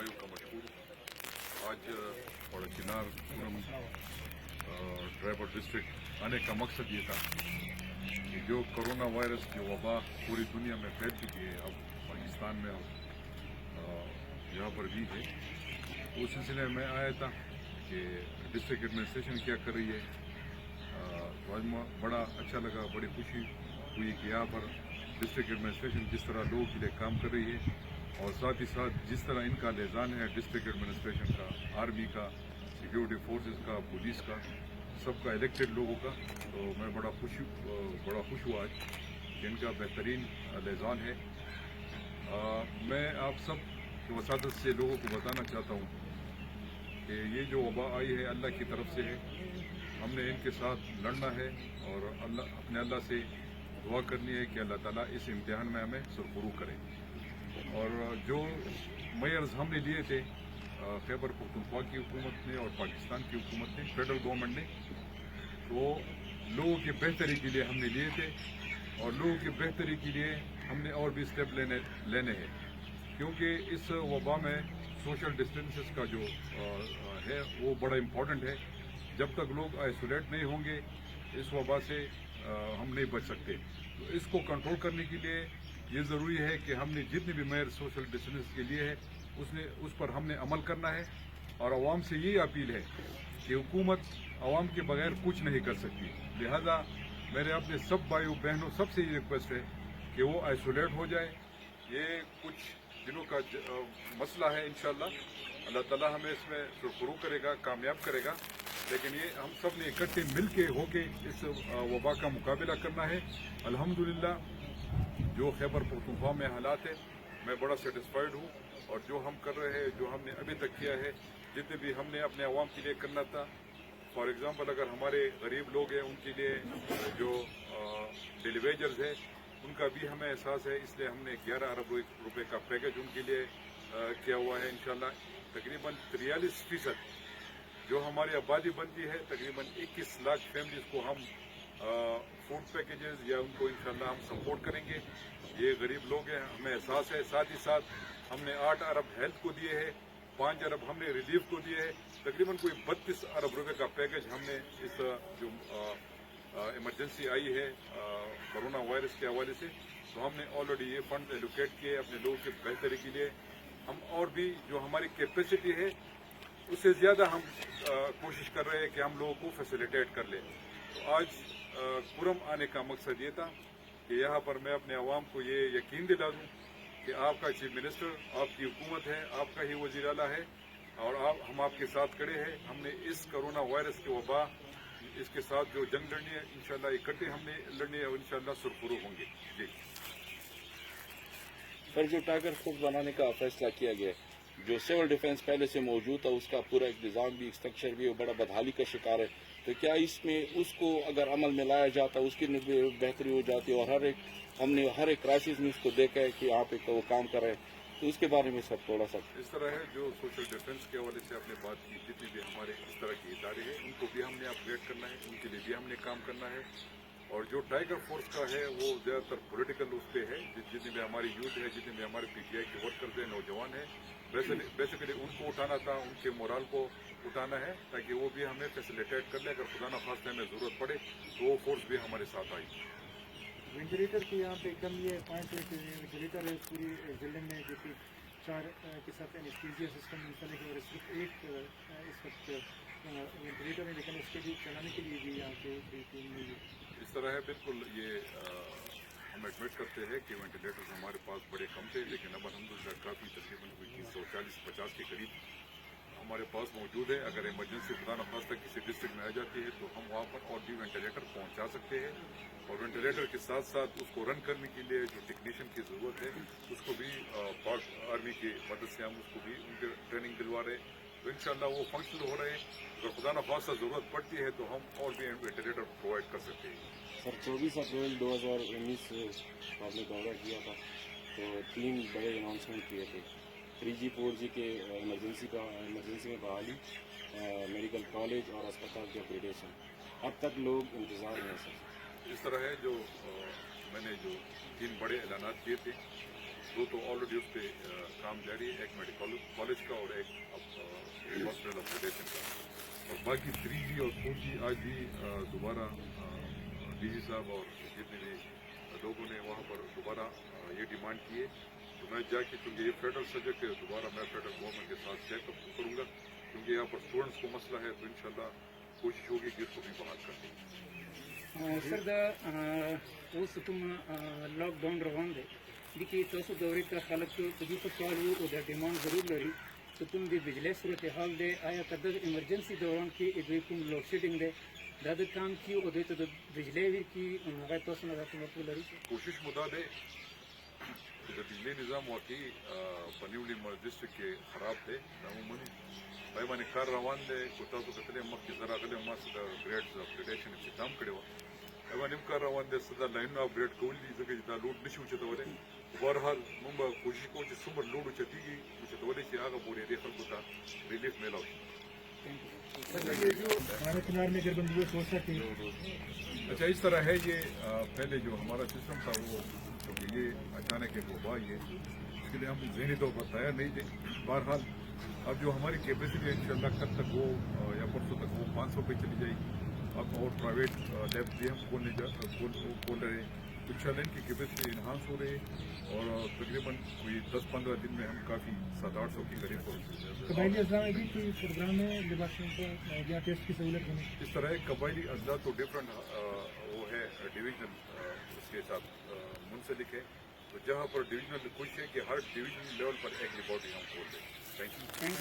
वायु का मशहूर आज बड़ा चिनार ट्राइबल डिस्ट्रिक्ट आने का मकसद ये था कि जो कोरोना वायरस की वबा पूरी दुनिया में फैल चुकी है, अब पाकिस्तान में यहाँ पर भी है, उस सिलसिले में आया था कि डिस्ट्रिक्ट एडमिनिस्ट्रेशन क्या कर रही है। तो आज बड़ा अच्छा लगा, बड़ी खुशी हुई कि यहाँ पर डिस्ट्रिक्ट एडमिनिस्ट्रेशन जिस तरह लोगों के लिए काम कर रही है और साथ ही साथ जिस तरह इनका लिहाज़ान है डिस्ट्रिक्ट एडमिनिस्ट्रेशन का, आर्मी का, सिक्योरिटी फोर्सेस का, पुलिस का, सबका इलेक्टेड लोगों का, तो मैं बड़ा खुश हुआ आज कि इनका बेहतरीन लिहाज़ान है। मैं आप सब की वसादत से लोगों को बताना चाहता हूँ कि ये जो वबा आई है अल्लाह की तरफ से है, हमने इनके साथ लड़ना है और अल्लाह से दुआ करनी है कि अल्लाह ताला इस इम्तिहान में हमें सुरखरू करे। और जो मेयर्स हमने लिए थे खैबर पख्तूनख्वा की हुकूमत ने और पाकिस्तान की हुकूमत ने, फेडरल गवर्नमेंट ने, तो लोगों की बेहतरी के लिए हमने लिए थे और लोगों की बेहतरी के लिए हमने और भी स्टेप लेने हैं, क्योंकि इस वबा में सोशल डिस्टेंसेस का जो है वो बड़ा इम्पोर्टेंट है। जब तक लोग आइसोलेट नहीं होंगे इस वबा से हम नहीं बच सकते। तो इसको कंट्रोल करने के लिए ये ज़रूरी है कि हमने जितने भी मेयर सोशल डिस्टेंस के लिए है उस पर हमने अमल करना है। और आवाम से यही अपील है कि हुकूमत आवाम के बगैर कुछ नहीं कर सकती, लिहाजा मेरे अपने सब भाइयों बहनों सबसे ये रिक्वेस्ट है कि वो आइसोलेट हो जाए। ये कुछ दिनों का मसला है, इंशाअल्लाह अल्लाह ताला हमें इसमें सुरखरू करेगा, कामयाब करेगा, लेकिन ये हम सब ने इकट्ठे मिल के होके इस वबा का मुकाबला करना है। अल्हम्दुलिल्लाह जो खैबर पख्तूनख्वा में हालात है, मैं बड़ा सेटिस्फाइड हूँ और जो हम कर रहे हैं, जो हमने अभी तक किया है, जितने भी हमने अपने अवाम के लिए करना था, फॉर एग्ज़ाम्पल अगर हमारे गरीब लोग हैं उनके लिए जो डेली वेजर्स है उनका भी हमें एहसास है, इसलिए हमने 11 अरब रुपए का पैकेज उनके लिए किया हुआ है। इंशाल्लाह तकरीबन 43% जो हमारी आबादी बनती है, तकरीबन 21 लाख फैमिलीज को हम फूड पैकेजेस या उनको इंशाल्लाह हम सपोर्ट करेंगे। ये गरीब लोग हैं, हमें एहसास है। साथ ही साथ हमने 8 अरब हेल्थ को दिए हैं, 5 अरब हमने रिलीफ को दिए हैं, तकरीबन कोई 32 अरब रुपए का पैकेज हमने इस जो इमरजेंसी आई है कोरोना वायरस के हवाले से, तो हमने ऑलरेडी ये फंड एलोकेट किए अपने लोगों की बेहतरी के लिए। हम और भी जो हमारी कैपेसिटी है उससे ज़्यादा हम कोशिश कर रहे हैं कि हम लोगों को फैसिलिटेट कर लें। तो आज कुरम आने का मकसद ये था कि यहाँ पर मैं अपने अवाम को ये यकीन दिला दूँ कि आपका चीफ मिनिस्टर, आपकी हुकूमत है, आपका ही वज़ीर आला है और हम आपके साथ खड़े हैं। हमने इस कोरोना वायरस के वबा इसके साथ जो जंग लड़नी है इंशाल्लाह इकट्ठे हमने लड़नी है और इंशाल्लाह सुरखरू होंगे। जी सर, जो टाइगर फोर्स बनाने का फैसला किया गया, जो सिविल डिफेंस पहले से मौजूद था उसका पूरा एक निज़ाम भी, स्ट्रक्चर भी बड़ा बदहाली का शिकार है, तो क्या इसमें उसको अगर अमल में लाया जाता उसकी बेहतरी हो जाती और हमने हर एक क्राइसिस में उसको देखा है कि यहाँ पे वो काम कर रहे हैं, तो उसके बारे में सब थोड़ा सा इस तरह है। जो सोशल डिफेंस के हवाले से आपने बात की, जितने भी हमारे इस तरह के इदारे हैं उनको भी हमने अपग्रेड करना है, उनके लिए भी हमने काम करना है। और जो टाइगर फोर्स का है वो ज़्यादातर पॉलिटिकल उस पर है, जितने भी हमारी यूथ है, जितने भी हमारे पीटीआई के वर्कर्स हैं, नौजवान हैं, बेसिकली उनको उठाना था, उनके मोरल को उठाना है ताकि वो भी हमें फैसिलिटेट कर ले। अगर खुदा न खास्ता हमें ज़रूरत पड़े तो वो फोर्स भी हमारे साथ आई। वेंटिलेटर की यहाँ पे कमी है, 5 वेंटिलेटर है पूरी जिले में, जो कि 4 के साथ एनेस्थीसिया सिस्टम इंस्टॉल है और सिर्फ एक इस वक्त वेंटिलेटर है, लेकिन उसके भी चलाने के लिए भी यहाँ पे टीम नहीं है। इस तरह है, बिल्कुल ये हम एडमिट करते हैं कि वेंटिलेटर्स हमारे पास बड़े कम थे, लेकिन अब अल्हम्दुलिल्लाह काफ़ी तकरीबन 340-50 के करीब हमारे पास मौजूद है। अगर इमरजेंसी खुदा न खास्ता किसी डिस्ट्रिक्ट में आ जाती है तो हम वहाँ पर और भी वेंटिलेटर पहुँचा सकते हैं। और वेंटिलेटर के साथ साथ उसको रन करने के लिए जो टेक्नीशियन की ज़रूरत है उसको भी पाक आर्मी की मदद से हम उसको भी उनके ट्रेनिंग दिलवा रहे हैं, तो इंशाल्लाह वो फंक्शनल हो रहे हैं। अगर खुदा न खास्ता ज़रूरत पड़ती है तो हम और भी वेंटिलेटर प्रोवाइड कर सकते हैं। सर, 24 अप्रैल 2019 आपने दौरा किया था तो 3 बड़े अनाउंसमेंट किए थे, 3G 4G के इमरजेंसी में बहाली, मेडिकल कॉलेज और अस्पताल के अपग्रेडेशन। अब तक लोग इंतज़ार में हैं सर। इस तरह है, जो मैंने जो 3 बड़े ऐलानात किए थे دو تو آلریڈی اس پہ کام جاری ہے، ایک میڈیکل کالج کا اور ایک ہاسپٹل اپگریڈیشن کا، اور باقی 3G اور 4G آج بھی دوبارہ ڈی جی صاحب اور جتنے بھی لوگوں نے وہاں پر دوبارہ یہ ڈیمانڈ کی ہے، تو میں جا کے، کیونکہ یہ فیڈرل سبجیکٹ ہے، دوبارہ میں فیڈرل گورنمنٹ کے ساتھ چیک اپ کروں گا، کیونکہ یہاں پر اسٹوڈنٹس کو مسئلہ ہے، تو انشاءاللہ کوشش ہوگی کہ اس کو بھی بحال کر دیں۔ سر دا اوس کوم لاک ډاون روان دی دي کې تاسو د اورېد کا خلک په دې په سوال وو او د ډیمانډ ضرور لري چې کوم د بجلی صورتحال دی، آیا که د ایمرجنسي دوران کې دوی کوم لوډ شیډینګ دی دا د کام کی او دوی ته د بجلی ورکړي، هغه تاسو نه دا کوم لري؟ کوشش مدا دے کہ د بجلی نظام واقعی په نیولی ډسټرکټ کې خراب دی، عموماً پای باندې کار روان دی، کو تاسو کتلې مخکې زه راغلی ما څه د ګریډز اپګریډیشن اختتام کړی وه، پای باندې هم کار روان دی، څه دا لاینونه اپګریډ کول دي ځکه چې دا لوډ نشي اوچتولی. بهرحال موږ به کوشش کوو چې څومره لوډ اوچتېږي اوچتولی شي، هغه پورې دې خلکو ته ریلیف میلاو شي. یہ جو ہمارے کنار میں گربند ہوئے سوچا کہ اچھا اس طرح ہے یہ پہلے جو ہمارا سسٹم تھا وہ کیونکہ یہ اچانک ایک وبا یہ اس کے لیے ہم ذہنی طور پر تیار نہیں تھے. بہرحال اب جو ہماری کیپیسٹی ہے انشاءاللہ کل تک وہ یا پرسوں تک وہ 500 پہ چلی جائے گی. اب اور پرائیویٹ لیب بھی ہم کھول رہے ہیں، انشاءاللہ ان کی کیپیسٹی انہانس ہو رہی ہے اور تقریباً کوئی 10-15 دن میں ہم کافی 700-800 کے قریب پہنچ. قبائلی اضلاع میں بھی کوئی پروگرام ہے لباسوں کا یا ٹیسٹ کی سہولت ہونے؟ اس طرح قبائلی اضلاع تو ڈفرینٹ وہ ہے ڈویژن اس کے ساتھ منسلک ہے، تو جہاں پر ڈویژنل کوشش ہے کہ ہر ڈویژن لیول پر ایک لیبارٹری ہم کھول دیں. Thank you.